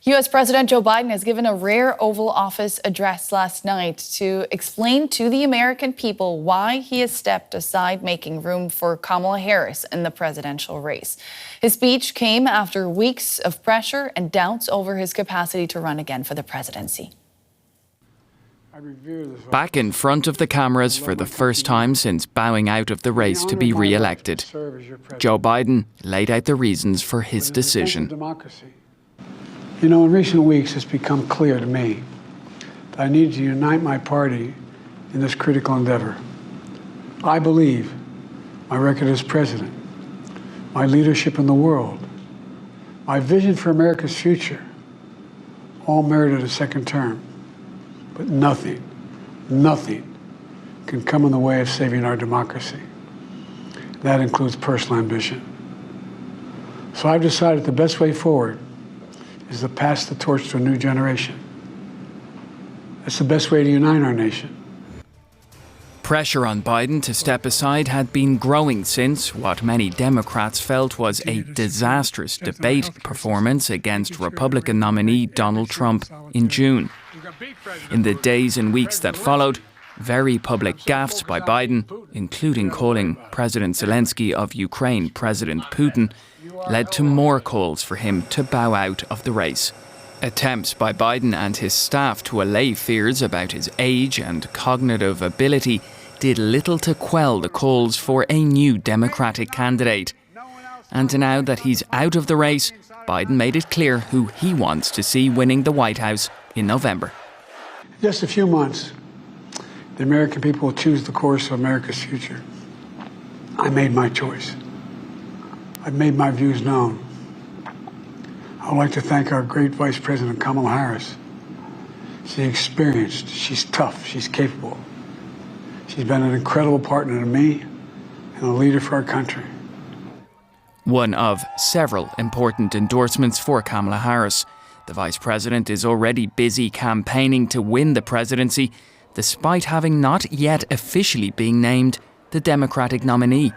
U.S. President Joe Biden has given a rare Oval Office address last night to explain to the American people why he has stepped aside, making room for Kamala Harris in the presidential race. His speech came after weeks of pressure and doubts over his capacity to run again for the presidency. Back in front of the cameras for the first time since bowing out of the race to be re-elected, Joe Biden laid out the reasons for his decision. You know, in recent weeks, it's become clear to me that I need to unite my party in this critical endeavor. I believe my record as president, my leadership in the world, my vision for America's future, all merited a second term. But nothing can come in the way of saving our democracy. That includes personal ambition. So I've decided the best way forward is to pass the torch to a new generation. That's the best way to unite our nation. Pressure on Biden to step aside had been growing since what many Democrats felt was a disastrous debate performance against Republican nominee Donald Trump in June. In the days and weeks that followed, very public gaffes by Biden, including calling President Zelensky of Ukraine President Putin, led to more calls for him to bow out of the race. Attempts by Biden and his staff to allay fears about his age and cognitive ability did little to quell the calls for a new Democratic candidate. And now that he's out of the race, Biden made it clear who he wants to see winning the White House in November. In just a few months, the American people will choose the course of America's future. I made my choice. I've made my views known. I would like to thank our great Vice President Kamala Harris. She's experienced, she's tough, she's capable. She's been an incredible partner to me and a leader for our country. One of several important endorsements for Kamala Harris. The Vice President is already busy campaigning to win the presidency, despite having not yet officially been named the Democratic nominee.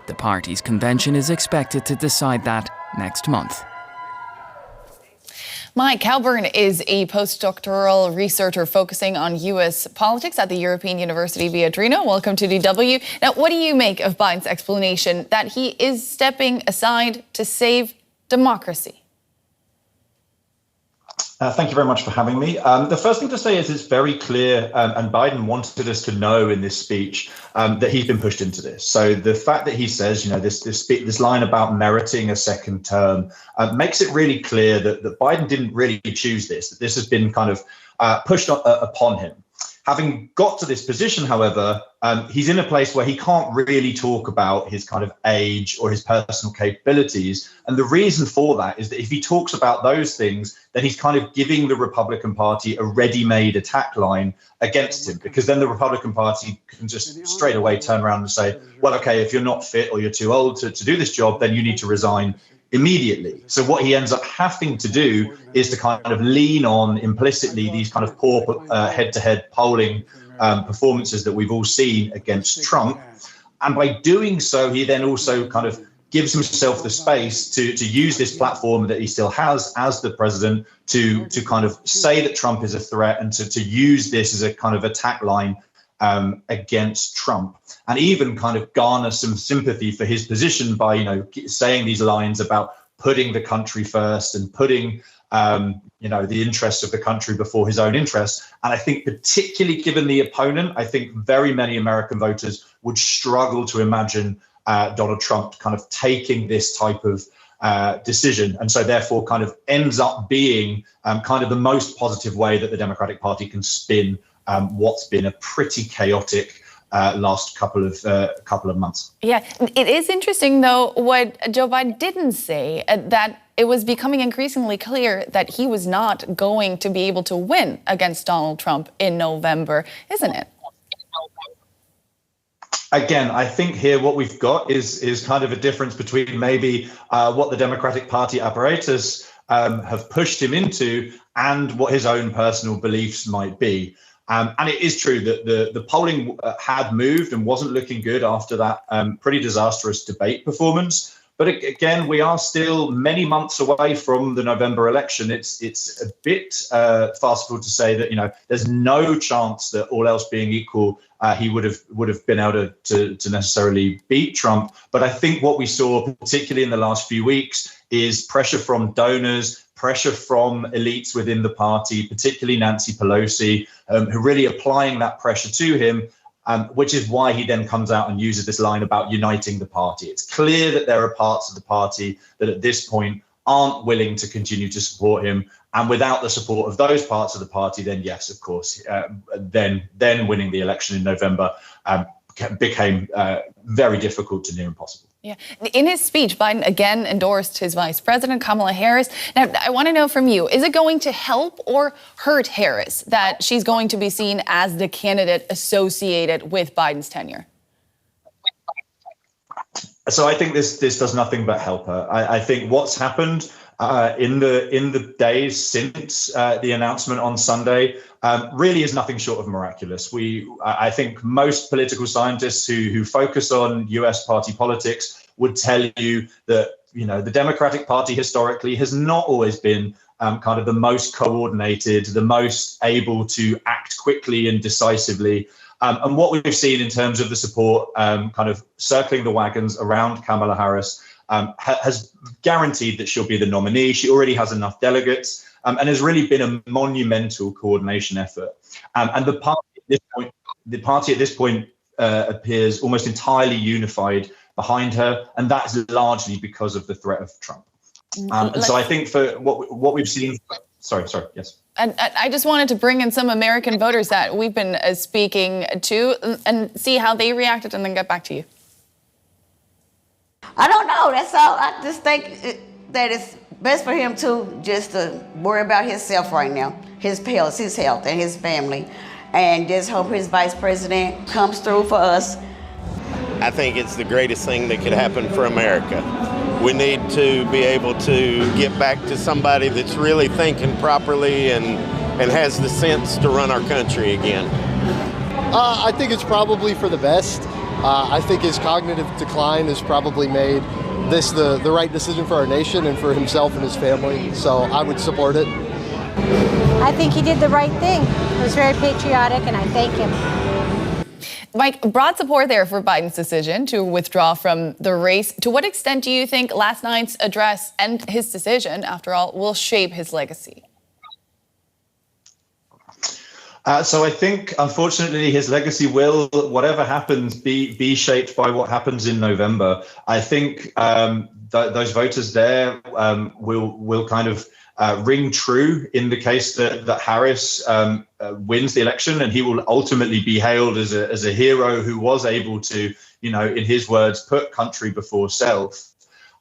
The party's convention is expected to decide that next month. Mike Cowburn is a postdoctoral researcher focusing on U.S. politics at the European University Viadrina. Welcome to DW. Now, what do you make of Biden's explanation that he is stepping aside to save democracy? Thank you very much for having me. The first thing to say is it's very clear, and Biden wanted us to know in this speech that he's been pushed into this. So the fact that he says, you know, this line about meriting a second term makes it really clear that Biden didn't really choose this, that this has been kind of pushed upon him. Having got to this position, however, he's in a place where he can't really talk about his kind of age or his personal capabilities. And the reason for that is that if he talks about those things, then he's kind of giving the Republican Party a ready-made attack line against him, because then the Republican Party can just straight away turn around and say, well, OK, if you're not fit or you're too old to do this job, then you need to resign immediately. So what he ends up having to do is to kind of lean on implicitly these kind of poor head-to-head polling performances that we've all seen against Trump. And by doing so, he then also kind of gives himself the space to use this platform that he still has as the president to kind of say that Trump is a threat and to use this as a kind of attack line against Trump, and even kind of garner some sympathy for his position by, you know, saying these lines about putting the country first and putting, you know, the interests of the country before his own interests. And I think particularly given the opponent, I think very many American voters would struggle to imagine Donald Trump kind of taking this type of decision. And so therefore kind of ends up being kind of the most positive way that the Democratic Party can spin what's been a pretty chaotic last couple of months. Yeah, it is interesting, though, what Joe Biden didn't say, that it was becoming increasingly clear that he was not going to be able to win against Donald Trump in November, isn't it? Again, I think here what we've got is kind of a difference between maybe what the Democratic Party apparatus have pushed him into and what his own personal beliefs might be. And it is true that the polling had moved and wasn't looking good after that pretty disastrous debate performance. But again, we are still many months away from the November election. It's a bit farcical to say that, there's no chance that, all else being equal, he would have been able to necessarily beat Trump. But I think what we saw, particularly in the last few weeks, is pressure from donors, pressure from elites within the party, particularly Nancy Pelosi, who are really applying that pressure to him, which is why he then comes out and uses this line about uniting the party. It's clear that there are parts of the party that at this point aren't willing to continue to support him. And without the support of those parts of the party, then yes, of course, then winning the election in November became very difficult to near impossible. Yeah. In his speech, Biden again endorsed his Vice President Kamala Harris. Now, I want to know from you, is it going to help or hurt Harris that she's going to be seen as the candidate associated with Biden's tenure? So I think this does nothing but help her. I think what's happened in the days since the announcement on Sunday really is nothing short of miraculous. I think most political scientists who focus on US party politics would tell you that, the Democratic Party historically has not always been kind of the most coordinated, the most able to act quickly and decisively. And what we've seen in terms of the support kind of circling the wagons around Kamala Harris has guaranteed that she'll be the nominee. She already has enough delegates and has really been a monumental coordination effort. And the party at this point appears almost entirely unified behind her, and that's largely because of the threat of Trump. And so I think for what we've seen, sorry, yes. And I just wanted to bring in some American voters that we've been speaking to and see how they reacted, and then get back to you. I don't know. That's all. I just think that it's best for him to just worry about himself right now, his health, and his family, and just hope his vice president comes through for us. I think it's the greatest thing that could happen for America. We need to be able to get back to somebody that's really thinking properly and has the sense to run our country again. I think it's probably for the best. I think his cognitive decline has probably made this the right decision for our nation and for himself and his family. So I would support it. I think he did the right thing. It was very patriotic, and I thank him. Mike, broad support there for Biden's decision to withdraw from the race. To what extent do you think last night's address and his decision, after all, will shape his legacy? So I think, unfortunately, his legacy will, whatever happens, be shaped by what happens in November. I think those voters there will kind of ring true in the case that Harris wins the election, and he will ultimately be hailed as a hero who was able to, in his words, put country before self.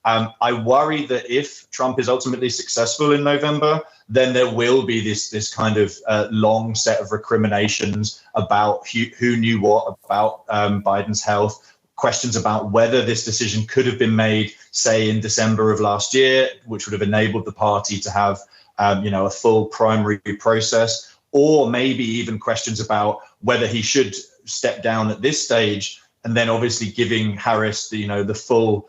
I worry that if Trump is ultimately successful in November, then there will be this kind of long set of recriminations about who knew what about Biden's health, questions about whether this decision could have been made, say, in December of last year, which would have enabled the party to have, a full primary process, or maybe even questions about whether he should step down at this stage, and then obviously giving Harris the full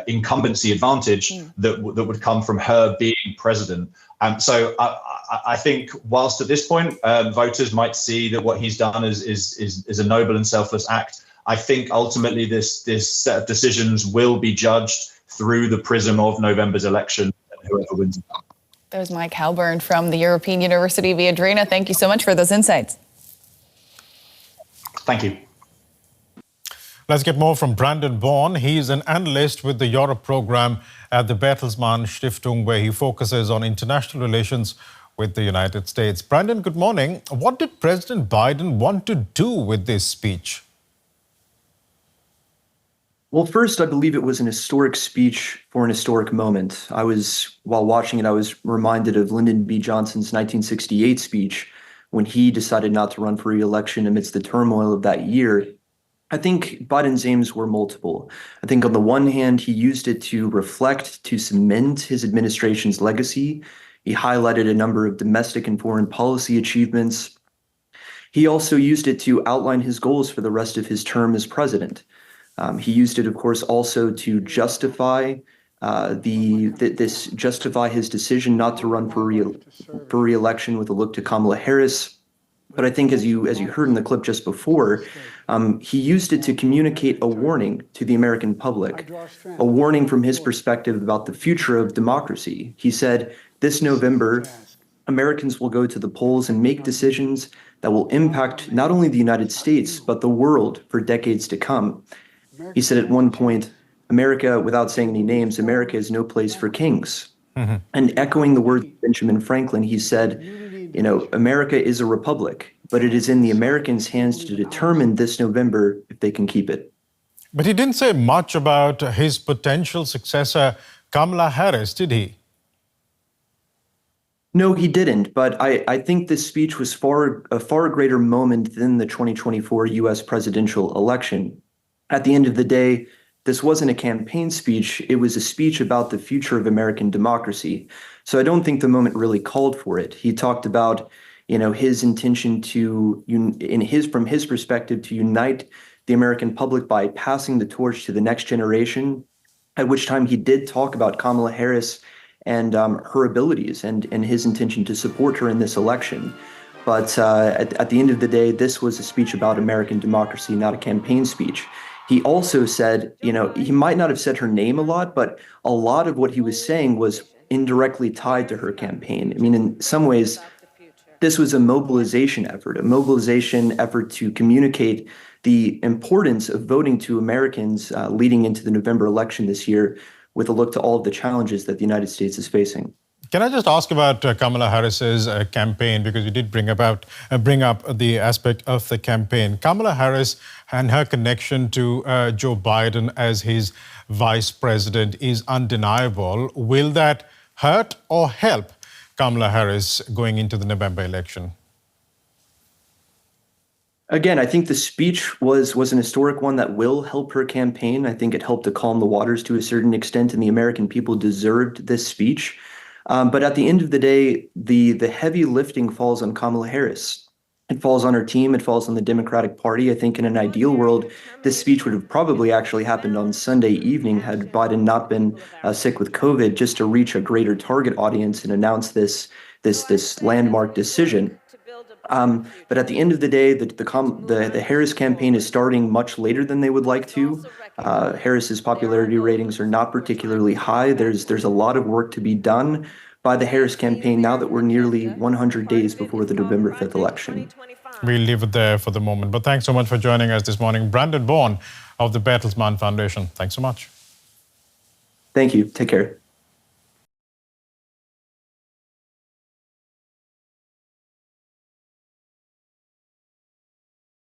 incumbency advantage that would come from her being president. So I think whilst at this point voters might see that what he's done is a noble and selfless act, I think ultimately this set of decisions will be judged through the prism of November's election, and whoever wins. There's Mike Cowburn from the European University Viadrina. Thank you so much for those insights. Thank you. Let's get more from Brandon Bohrn. He's an analyst with the Europe program at the Bertelsmann Stiftung, where he focuses on international relations with the United States. Brandon, good morning. What did President Biden want to do with this speech? Well, first, I believe it was an historic speech for an historic moment. While watching it, I was reminded of Lyndon B. Johnson's 1968 speech when he decided not to run for re-election amidst the turmoil of that year. I think Biden's aims were multiple. I think on the one hand, he used it to reflect, to cement his administration's legacy. He highlighted a number of domestic and foreign policy achievements. He also used it to outline his goals for the rest of his term as president. He used it, of course, also to justify justify his decision not to run for re-election with a look to Kamala Harris. But I think, as you heard in the clip just before, he used it to communicate a warning to the American public, a warning from his perspective about the future of democracy. He said, this November, Americans will go to the polls and make decisions that will impact not only the United States, but the world for decades to come. He said at one point, America, without saying any names, America is no place for kings. Mm-hmm. And echoing the words of Benjamin Franklin, he said, America is a republic, but it is in the Americans' hands to determine this November if they can keep it. But he didn't say much about his potential successor, Kamala Harris, did he? No, he didn't. But I think this speech was a far greater moment than the 2024 U.S. presidential election. At the end of the day, this wasn't a campaign speech. It was a speech about the future of American democracy. So I don't think the moment really called for it. He talked about, his intention from his perspective, to unite the American public by passing the torch to the next generation, at which time he did talk about Kamala Harris and her abilities and his intention to support her in this election. But at the end of the day, this was a speech about American democracy, not a campaign speech. He also said, he might not have said her name a lot, but a lot of what he was saying was indirectly tied to her campaign. I mean, in some ways, this was a mobilization effort to communicate the importance of voting to Americans leading into the November election this year, with a look to all of the challenges that the United States is facing. Can I just ask about Kamala Harris's campaign, because you did bring up the aspect of the campaign. Kamala Harris and her connection to Joe Biden as his vice president is undeniable. Will that hurt or help Kamala Harris going into the November election? Again, I think the speech was an historic one that will help her campaign. I think it helped to calm the waters to a certain extent, and the American people deserved this speech. But at the end of the day, the heavy lifting falls on Kamala Harris. It falls on her team. It falls on the Democratic Party. I think in an ideal world, this speech would have probably actually happened on Sunday evening had Biden not been sick with COVID, just to reach a greater target audience and announce this landmark decision. But at the end of the day, the Harris campaign is starting much later than they would like to. Harris's popularity ratings are not particularly high. There's a lot of work to be done by the Harris campaign now that we're nearly 100 days before the November 5th election. We'll leave it there for the moment. But thanks so much for joining us this morning. Brandon Bohrn of the Bertelsmann Foundation. Thanks so much. Thank you. Take care.